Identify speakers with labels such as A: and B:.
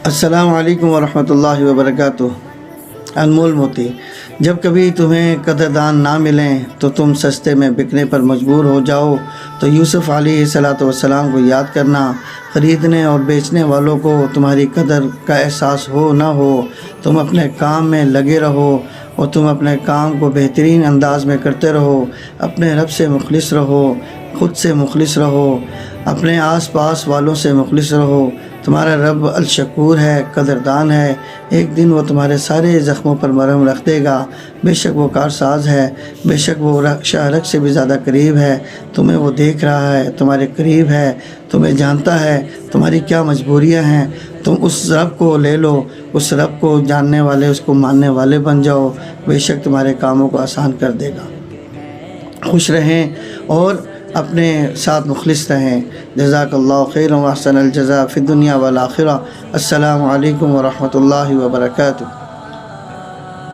A: السلام علیکم ورحمۃ اللہ وبرکاتہ۔ انمول موتی، جب کبھی تمہیں قدردان نہ ملیں تو تم سستے میں بکنے پر مجبور ہو جاؤ تو یوسف علیہ السلام کو یاد کرنا۔ خریدنے اور بیچنے والوں کو تمہاری قدر کا احساس ہو نہ ہو، تم اپنے کام میں لگے رہو اور تم اپنے کام کو بہترین انداز میں کرتے رہو۔ اپنے رب سے مخلص رہو، خود سے مخلص رہو، اپنے آس پاس والوں سے مخلص رہو۔ تمہارا رب الشکور ہے، قدردان ہے۔ ایک دن وہ تمہارے سارے زخموں پر مرہم رکھ دے گا۔ بے شک وہ کارساز ہے، بے شک وہ شاہرگ سے بھی زیادہ قریب ہے۔ تمہیں وہ دیکھ رہا ہے، تمہارے قریب ہے، تمہیں جانتا ہے تمہاری کیا مجبوریاں ہیں۔ تم اس رب کو لے لو، اس رب کو جاننے والے، اس کو ماننے والے بن جاؤ، بے شک تمہارے کاموں کو آسان کر دے گا۔ خوش رہیں اور اپنے ساتھ مخلص رہیں۔ جزاک اللہ خیر و احسن الجزاء فی الدنیا والآخرہ۔ السلام علیکم ورحمۃ اللہ وبرکاتہ۔